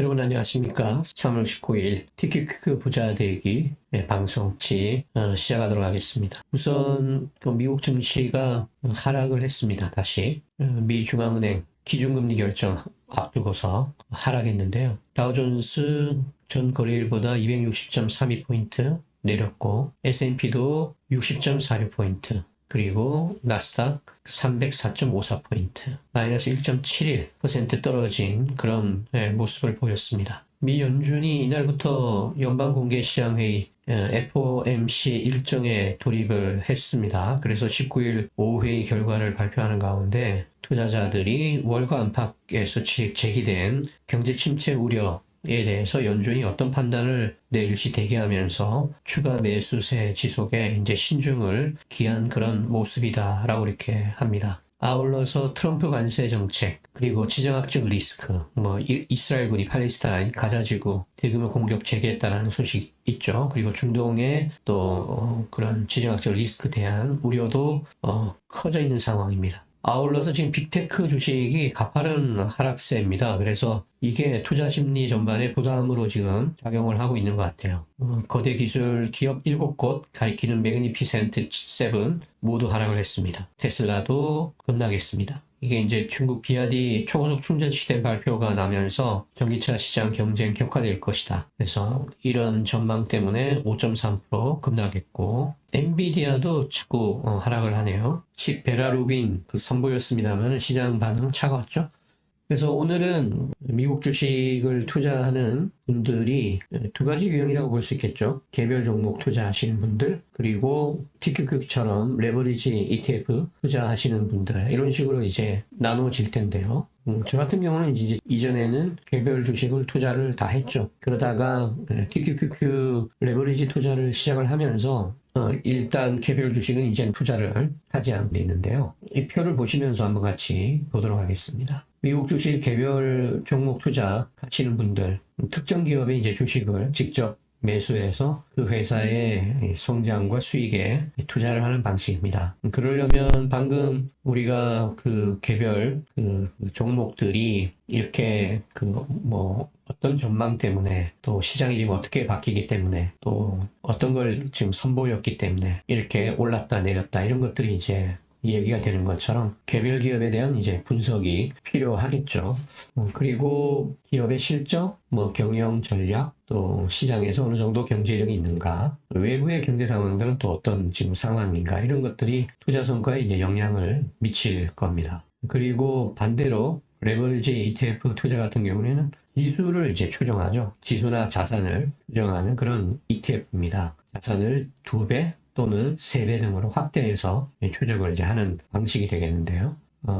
여러분 안녕하십니까? 3월 19일 TQQQ 부자 되기 방송치 시작하도록 하겠습니다. 우선 미국 증시가 하락을 했습니다. 다시 미 중앙은행 기준금리 결정 앞두고서 하락했는데요. 다우존스 전 거래일보다 260.32포인트 내렸고 S&P도 60.46포인트 그리고 나스닥 304.54포인트, 마이너스 1.71% 떨어진 그런 모습을 보였습니다. 미 연준이 이날부터 연방공개시장회의 FOMC 일정에 돌입을 했습니다. 그래서 19일 오후 회의 결과를 발표하는 가운데 투자자들이 월가 안팎에서 제기된 경제 침체 우려 에 대해서 연준이 어떤 판단을 내릴지 대기하면서 추가 매수세 지속에 이제 신중을 기한 그런 모습이다라고 이렇게 합니다. 아울러서 트럼프 관세 정책 그리고 지정학적 리스크, 이스라엘군이 팔레스타인 가자지구 대규모 공격 재개했다는 소식 있죠. 그리고 중동의 또 그런 지정학적 리스크 대한 우려도 커져 있는 상황입니다. 아울러서 지금 빅테크 주식이 가파른 하락세입니다. 그래서 이게 투자 심리 전반에 부담으로 지금 작용을 하고 있는 것 같아요. 거대 기술 기업 7곳 가리키는 매그니피센트 7 모두 하락을 했습니다. 테슬라도 급락했습니다. 이게 이제 중국 비아디 초고속 충전 시스템 발표가 나면서 전기차 시장 경쟁 격화될 것이다. 그래서 이런 전망 때문에 5.3% 급락했고, 엔비디아도 자꾸 하락을 하네요. 칩 베라루빈 선보였습니다만 시장 반응은 차가웠죠. 그래서 오늘은 미국 주식을 투자하는 분들이 두 가지 유형이라고 볼 수 있겠죠. 개별 종목 투자하시는 분들, 그리고 TQQ처럼 레버리지 ETF 투자하시는 분들, 이런 식으로 이제 나눠질 텐데요. 저 같은 경우는 이제 이전에는 개별 주식을 투자를 다 했죠. 그러다가 TQQQ 레버리지 투자를 시작을 하면서 일단 개별 주식은 이제 투자를 하지 않고 있는데요. 이 표를 보시면서 한번 같이 보도록 하겠습니다. 미국 주식 개별 종목 투자 하시는 분들, 특정 기업의 이제 주식을 직접 매수해서 그 회사의 성장과 수익에 투자를 하는 방식입니다. 그러려면 방금 우리가 그 개별 종목들이 이렇게 어떤 전망 때문에 또 시장이 지금 어떻게 바뀌기 때문에 또 어떤 걸 지금 선보였기 때문에 이렇게 올랐다 내렸다 이런 것들이 이제 얘기가 되는 것처럼 개별 기업에 대한 이제 분석이 필요하겠죠. 그리고 기업의 실적, 경영 전략, 또 시장에서 어느 정도 경제력이 있는가, 외부의 경제 상황들은 또 어떤 지금 상황인가, 이런 것들이 투자 성과에 이제 영향을 미칠 겁니다. 그리고 반대로 레버리지 ETF 투자 같은 경우에는 지수를 이제 추정하죠. 지수나 자산을 추정하는 그런 ETF입니다. 자산을 2배 또는 3배 등으로 확대해서 추적을 이제 하는 방식이 되겠는데요.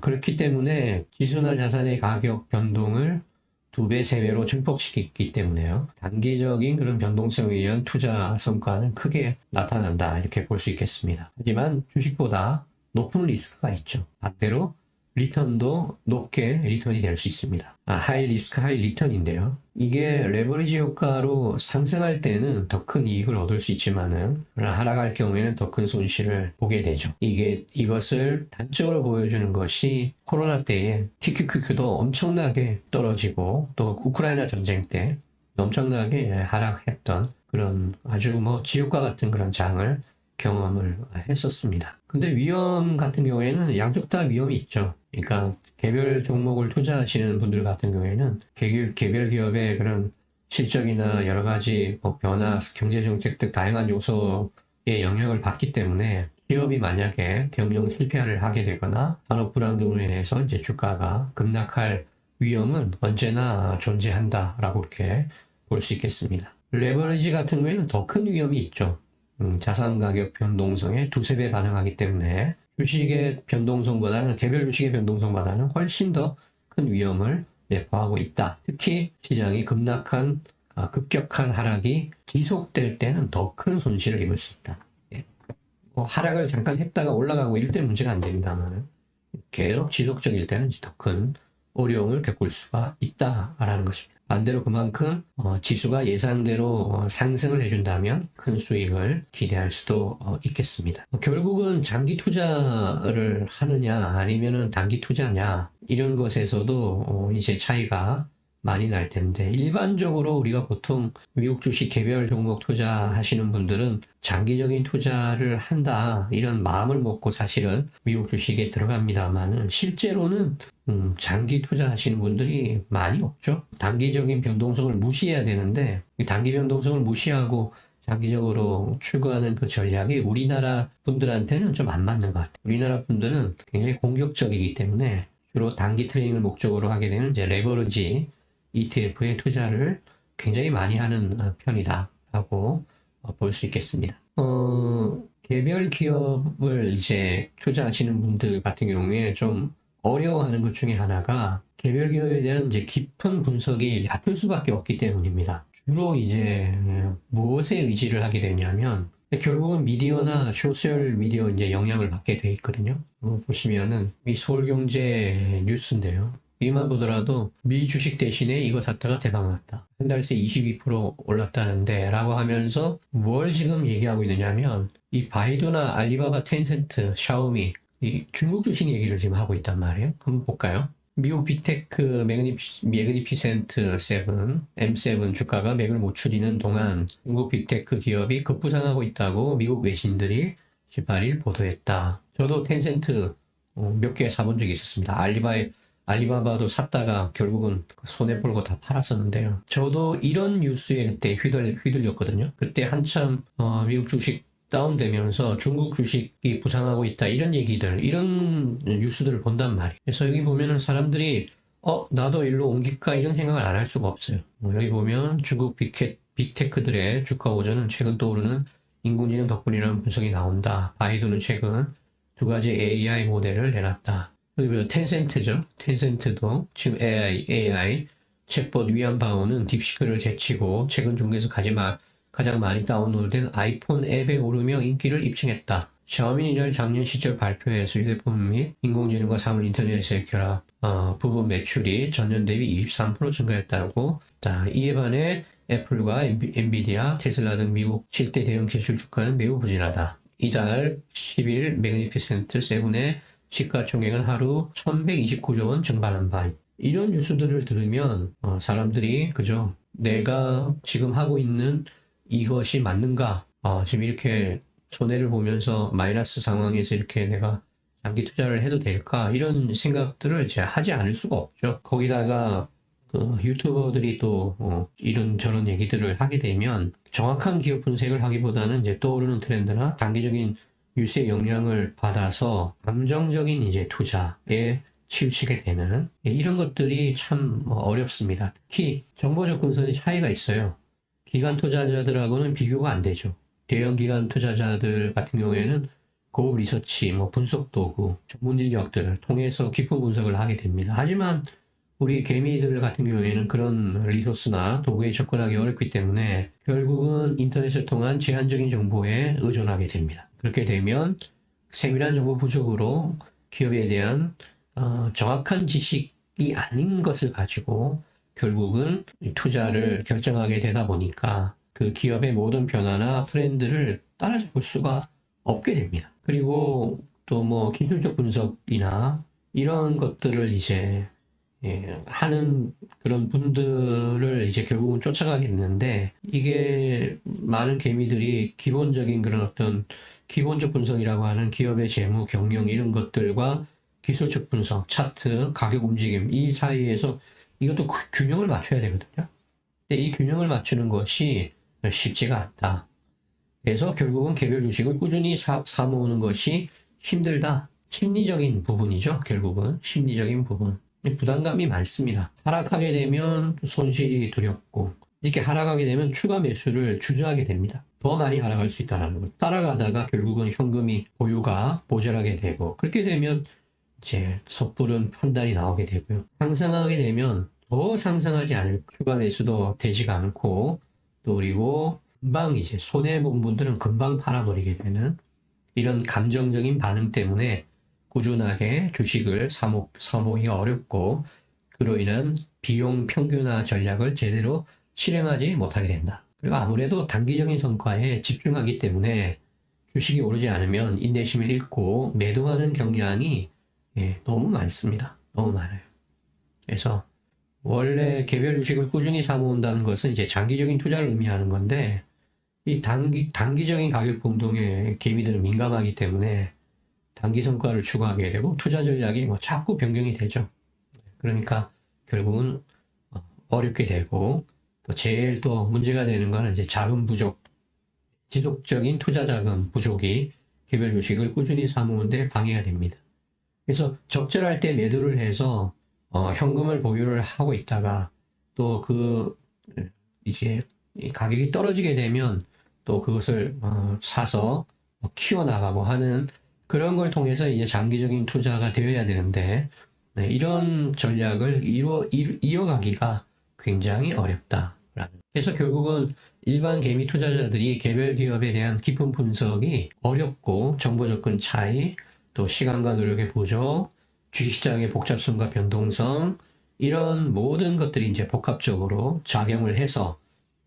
그렇기 때문에 지수나 자산의 가격 변동을 2배, 3배로 증폭시키기 때문에요. 단기적인 그런 변동성에 의한 투자 성과는 크게 나타난다, 이렇게 볼 수 있겠습니다. 하지만 주식보다 높은 리스크가 있죠. 반대로 리턴도 높게 리턴이 될 수 있습니다. 하이 리스크, 하이 리턴인데요. 이게 레버리지 효과로 상승할 때는 더 큰 이익을 얻을 수 있지만은 하락할 경우에는 더 큰 손실을 보게 되죠. 이것을 단적으로 보여주는 것이 코로나 때에 TQQQ도 엄청나게 떨어지고 또 우크라이나 전쟁 때 엄청나게 하락했던 그런 아주 지옥과 같은 그런 장을 경험을 했었습니다. 근데 위험 같은 경우에는 양쪽 다 위험이 있죠. 그러니까 개별 종목을 투자하시는 분들 같은 경우에는 개별 기업의 그런 실적이나 여러 가지 변화, 경제 정책 등 다양한 요소의 영향을 받기 때문에 기업이 만약에 경영 실패를 하게 되거나 산업 불안 등으로 인해서 이제 주가가 급락할 위험은 언제나 존재한다라고 이렇게 볼 수 있겠습니다. 레버리지 같은 경우에는 더 큰 위험이 있죠. 자산 가격 변동성에 2~3배 반응하기 때문에 주식의 변동성보다는 개별 주식의 변동성보다는 훨씬 더 큰 위험을 내포하고 있다. 특히 시장이 급격한 하락이 지속될 때는 더 큰 손실을 입을 수 있다. 하락을 잠깐 했다가 올라가고 이럴 때 문제가 안 됩니다만 계속 지속적일 때는 더 큰 어려움을 겪을 수가 있다라는 것입니다. 반대로 그만큼 지수가 예상대로 상승을 해준다면 큰 수익을 기대할 수도 있겠습니다. 결국은 장기 투자를 하느냐 아니면은 단기 투자냐 이런 것에서도 이제 차이가 많이 날 텐데 일반적으로 우리가 보통 미국 주식 개별 종목 투자하시는 분들은 장기적인 투자를 한다 이런 마음을 먹고 사실은 미국 주식에 들어갑니다만은 실제로는 장기 투자하시는 분들이 많이 없죠. 단기적인 변동성을 무시해야 되는데 이 단기 변동성을 무시하고 장기적으로 추구하는 그 전략이 우리나라 분들한테는 좀 안 맞는 것 같아요. 우리나라 분들은 굉장히 공격적이기 때문에 주로 단기 트레이딩을 목적으로 하게 되는 이제 레버리지 ETF에 투자를 굉장히 많이 하는 편이다라고 볼 수 있겠습니다. 개별 기업을 이제 투자하시는 분들 같은 경우에 좀 어려워하는 것 중에 하나가 개별 기업에 대한 이제 깊은 분석이 얕을 수밖에 없기 때문입니다. 주로 이제 무엇에 의지를 하게 되냐면 결국은 미디어나 소셜 미디어 이제 영향을 받게 돼 있거든요. 보시면은 이 서울경제 뉴스인데요. 이만 보더라도 미 주식 대신에 이거 샀다가 대박 났다. 한 달 새 22% 올랐다는데 라고 하면서 뭘 지금 얘기하고 있느냐면 이 바이두나 알리바바, 텐센트, 샤오미 이 중국 주식 얘기를 지금 하고 있단 말이에요. 한번 볼까요? 미국 빅테크 매그니피센트 7, M7 주가가 맥을 못 추리는 동안 중국 빅테크 기업이 급부상하고 있다고 미국 외신들이 18일 보도했다. 저도 텐센트 몇 개 사본 적이 있었습니다. 알리바바도 샀다가 결국은 손해보고 다 팔았었는데요. 저도 이런 뉴스에 그때 휘둘렸거든요. 그때 한참 미국 주식 다운되면서 중국 주식이 부상하고 있다 이런 얘기들 이런 뉴스들을 본단 말이에요. 그래서 여기 보면은 사람들이 나도 일로 옮길까 이런 생각을 안 할 수가 없어요. 여기 보면 중국 빅테크들의 주가 오전은 최근 떠오르는 인공지능 덕분이라는 분석이 나온다. 바이두는 최근 두 가지 AI 모델을 내놨다. 여기 보면 텐센트죠. 텐센트도 지금 AI 챗봇 위안바오는 딥시크를 제치고 최근 중국에서 가장 많이 다운로드된 아이폰 앱에 오르며 인기를 입증했다. 샤오미는 작년 시절 발표에서 휴대폰 및 인공지능과 사물 인터넷의 결합 부분 매출이 전년 대비 23% 증가했다고. 이에 반해 애플과 엔비디아, 테슬라 등 미국 7대 대형 기술 주가는 매우 부진하다. 이달 10일 매그니피센트 7의 시가총액은 하루 1129조 원 증발한 바. 이런 뉴스들을 들으면 사람들이 그죠? 내가 지금 하고 있는 이것이 맞는가? 지금 이렇게 손해를 보면서 마이너스 상황에서 이렇게 내가 장기 투자를 해도 될까? 이런 생각들을 이제 하지 않을 수가 없죠. 거기다가 그 유튜버들이 또 이런저런 얘기들을 하게 되면 정확한 기업 분석을 하기보다는 이제 떠오르는 트렌드나 단기적인 뉴스의 영향을 받아서 감정적인 이제 투자에 치우치게 되는 이런 것들이 참 어렵습니다. 특히 정보 접근성의 차이가 있어요. 기관 투자자들하고는 비교가 안 되죠. 대형 기관 투자자들 같은 경우에는 고급 리서치, 분석 도구, 전문 인력들을 통해서 깊은 분석을 하게 됩니다. 하지만 우리 개미들 같은 경우에는 그런 리소스나 도구에 접근하기 어렵기 때문에 결국은 인터넷을 통한 제한적인 정보에 의존하게 됩니다. 그렇게 되면 세밀한 정보 부족으로 기업에 대한 정확한 지식이 아닌 것을 가지고 결국은 투자를 결정하게 되다 보니까 그 기업의 모든 변화나 트렌드를 따라잡을 수가 없게 됩니다. 그리고 또 기술적 분석이나 이런 것들을 이제 하는 그런 분들을 이제 결국은 쫓아가게 되는데 이게 많은 개미들이 기본적인 그런 어떤 기본적 분석이라고 하는 기업의 재무, 경영 이런 것들과 기술적 분석, 차트, 가격 움직임 이 사이에서 이것도 균형을 맞춰야 되거든요. 근데 이 균형을 맞추는 것이 쉽지가 않다. 그래서 결국은 개별 주식을 꾸준히 사 모으는 것이 힘들다. 심리적인 부분이죠. 결국은 심리적인 부분. 부담감이 많습니다. 하락하게 되면 손실이 두렵고 이렇게 하락하게 되면 추가 매수를 주저하게 됩니다. 더 많이 하락할 수 있다는 거. 따라가다가 결국은 현금이 보유가 모자라게 되고 그렇게 되면 이제 섣부른 판단이 나오게 되고요. 상승하게 되면 더 상승하지 않을 추가 매수도 되지가 않고 또 그리고 금방 이제 손해본 분들은 금방 팔아버리게 되는 이런 감정적인 반응 때문에 꾸준하게 주식을 사모기가 어렵고 그로 인한 비용 평균화 전략을 제대로 실행하지 못하게 된다. 그리고 아무래도 단기적인 성과에 집중하기 때문에 주식이 오르지 않으면 인내심을 잃고 매도하는 경향이 너무 많습니다. 너무 많아요. 그래서 원래 개별 주식을 꾸준히 사모은다는 것은 이제 장기적인 투자를 의미하는 건데, 이 단기적인 가격 변동에 개미들은 민감하기 때문에 단기 성과를 추구하게 되고 투자 전략이 뭐 자꾸 변경이 되죠. 그러니까 결국은 어렵게 되고, 또 제일 또 문제가 되는 거는 이제 자금 부족, 지속적인 투자 자금 부족이 개별 주식을 꾸준히 사모으는데 방해가 됩니다. 그래서 적절할 때 매도를 해서 현금을 보유를 하고 있다가 또 이제 가격이 떨어지게 되면 또 그것을 사서 키워나가고 하는 그런 걸 통해서 이제 장기적인 투자가 되어야 되는데, 네, 이런 전략을 이어가기가 굉장히 어렵다. 그래서 결국은 일반 개미 투자자들이 개별 기업에 대한 깊은 분석이 어렵고 정보 접근 차이, 또 시간과 노력의 부족, 주식시장의 복잡성과 변동성, 이런 모든 것들이 이제 복합적으로 작용을 해서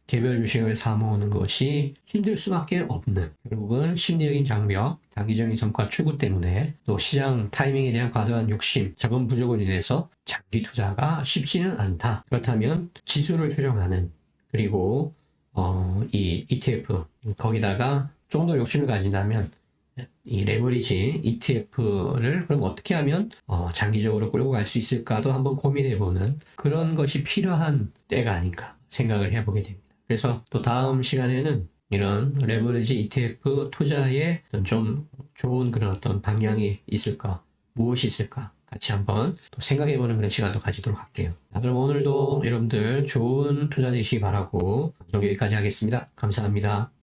개별 주식을 사모으는 것이 힘들 수밖에 없는, 결국은 심리적인 장벽, 단기적인 성과 추구 때문에 또 시장 타이밍에 대한 과도한 욕심, 자금 부족으로 인해서 장기 투자가 쉽지는 않다. 그렇다면 지수를 추정하는, 그리고 이 ETF, 거기다가 좀 더 욕심을 가진다면 이 레버리지 ETF를 그럼 어떻게 하면 장기적으로 끌고 갈 수 있을까도 한번 고민해보는 그런 것이 필요한 때가 아닌가 생각을 해보게 됩니다. 그래서 또 다음 시간에는 이런 레버리지 ETF 투자에 좀 좋은 그런 어떤 방향이 있을까, 무엇이 있을까 같이 한번 또 생각해보는 그런 시간도 가지도록 할게요. 그럼 오늘도 여러분들 좋은 투자 되시기 바라고 여기까지 하겠습니다. 감사합니다.